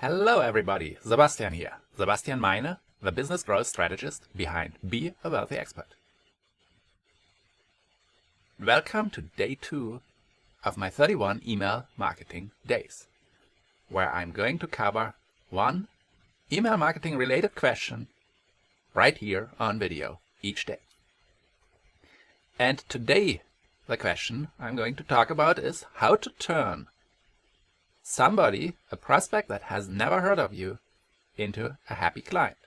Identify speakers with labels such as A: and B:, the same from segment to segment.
A: Hello everybody, Sebastian here. Sebastian Meine, the business growth strategist behind Be a Wealthy Expert. Welcome to day 2 of my 31 email marketing days, where I'm going to cover one email marketing related question right here on video each day. And today the question I'm going to talk about is how to turn somebody, a prospect that has never heard of you, into a happy client.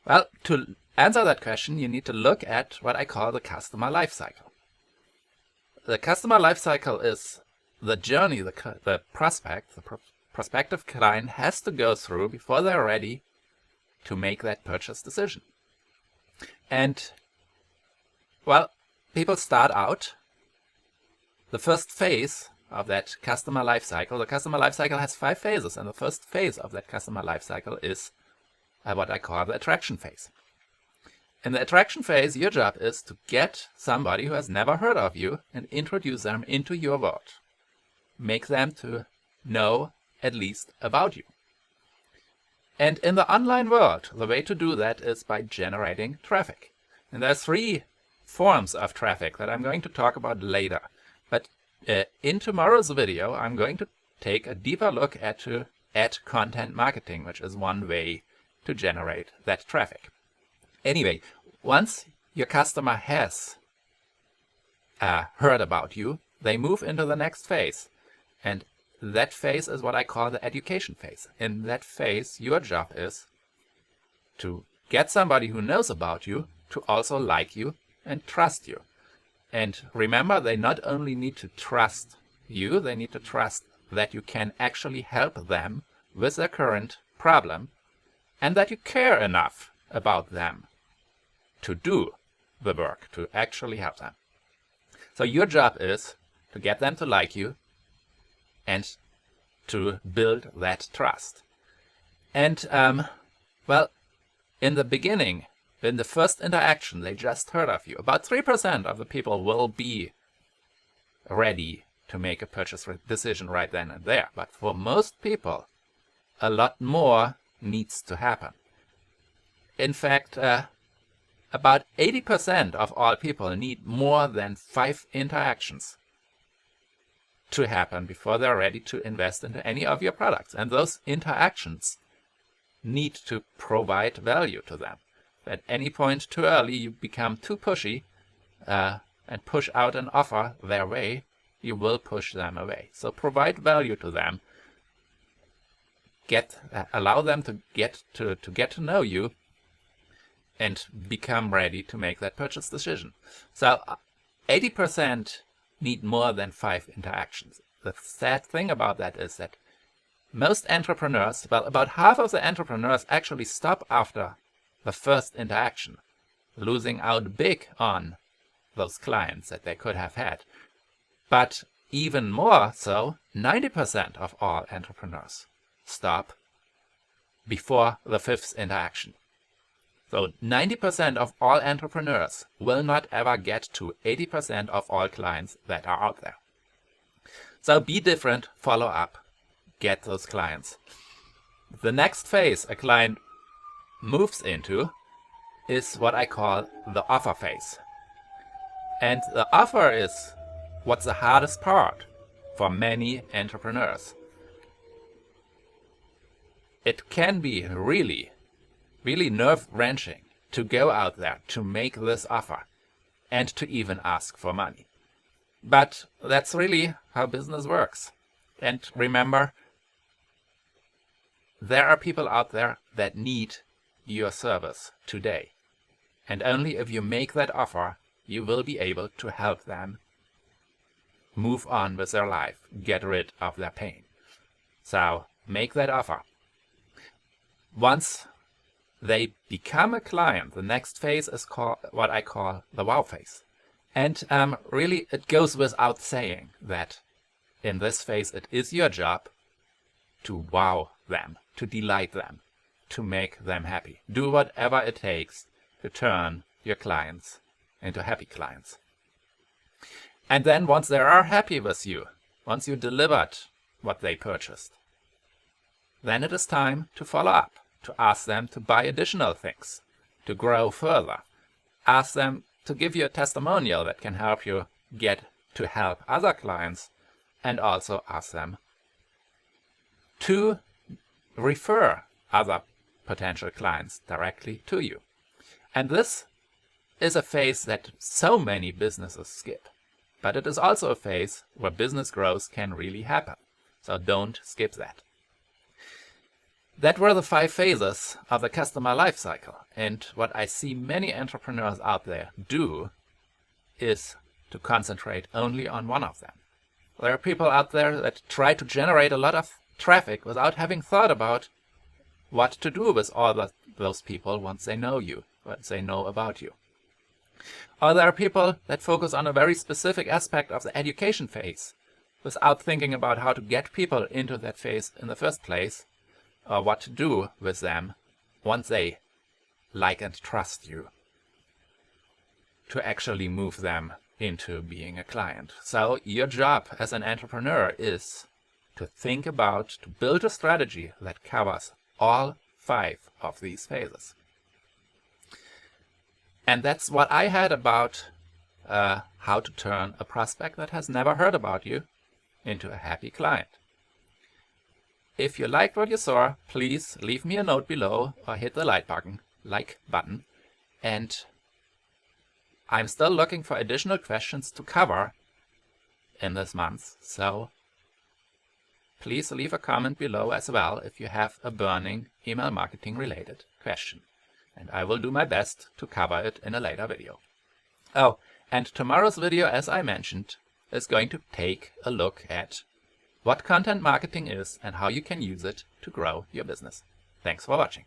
A: Well, to answer that question, you need to look at what I call the customer life cycle. The customer life cycle is the journey the prospective client has to go through before they're ready to make that purchase decision. And, well, people start out. The first phase of that customer life cycle. The customer life cycle has 5 phases, and the first phase of that customer life cycle is what I call the attraction phase. In the attraction phase, your job is to get somebody who has never heard of you and introduce them into your world. Make them to know at least about you. And in the online world, the way to do that is by generating traffic. And there are 3 forms of traffic that I'm going to talk about later. But in tomorrow's video, I'm going to take a deeper look at content marketing, which is one way to generate that traffic. Anyway, once your customer has heard about you, they move into the next phase. And that phase is what I call the education phase. In that phase, your job is to get somebody who knows about you to also like you and trust you. And remember, they not only need to trust you, they need to trust that you can actually help them with their current problem and that you care enough about them to do the work, to actually help them. So your job is to get them to like you and to build that trust. And, well, in the beginning, in the first interaction, they just heard of you. About 3% of the people will be ready to make a purchase decision right then and there. But for most people, a lot more needs to happen. In fact, about 80% of all people need more than 5 interactions to happen before they're ready to invest into any of your products. And those interactions need to provide value to them. At any point too early, you become too pushy and push out an offer their way, you will push them away. So provide value to them. Allow them to get to know you and become ready to make that purchase decision. So 80% need more than 5 interactions. The sad thing about that is that most entrepreneurs, well, about half of the entrepreneurs actually stop after the first interaction, losing out big on those clients that they could have had. But even more so, 90% of all entrepreneurs stop before the 5th interaction. So 90% of all entrepreneurs will not ever get to 80% of all clients that are out there. So be different, follow up, get those clients. The next phase a client moves into is what I call the offer phase. And the offer is what's the hardest part for many entrepreneurs. It can be really, really nerve-wrenching to go out there to make this offer and to even ask for money. But that's really how business works. And remember, there are people out there that need your service today. And only if you make that offer, you will be able to help them move on with their life, get rid of their pain. So make that offer. Once they become a client, the next phase is called what I call the wow phase. And really, it goes without saying that in this phase, it is your job to wow them, to delight them, to make them happy. Do whatever it takes to turn your clients into happy clients. And then once they are happy with you, once you delivered what they purchased, then it is time to follow up, to ask them to buy additional things, to grow further. Ask them to give you a testimonial that can help you get to help other clients, and also ask them to refer other potential clients directly to you. And this is a phase that so many businesses skip. But it is also a phase where business growth can really happen. So don't skip that. That were the 5 phases of the customer life cycle. And what I see many entrepreneurs out there do is to concentrate only on one of them. There are people out there that try to generate a lot of traffic without having thought about what to do with all those people once they know you, once they know about you. Or there are people that focus on a very specific aspect of the education phase without thinking about how to get people into that phase in the first place, or what to do with them once they like and trust you, to actually move them into being a client. So your job as an entrepreneur is to think about, to build a strategy that covers all 5 of these phases. And that's what I had about how to turn a prospect that has never heard about you into a happy client. If you liked what you saw, please leave me a note below or hit the like button. And I'm still looking for additional questions to cover in this month, so please leave a comment below as well if you have a burning email marketing related question, and I will do my best to cover it in a later video. Oh, and tomorrow's video, as I mentioned, is going to take a look at what content marketing is and how you can use it to grow your business. Thanks for watching.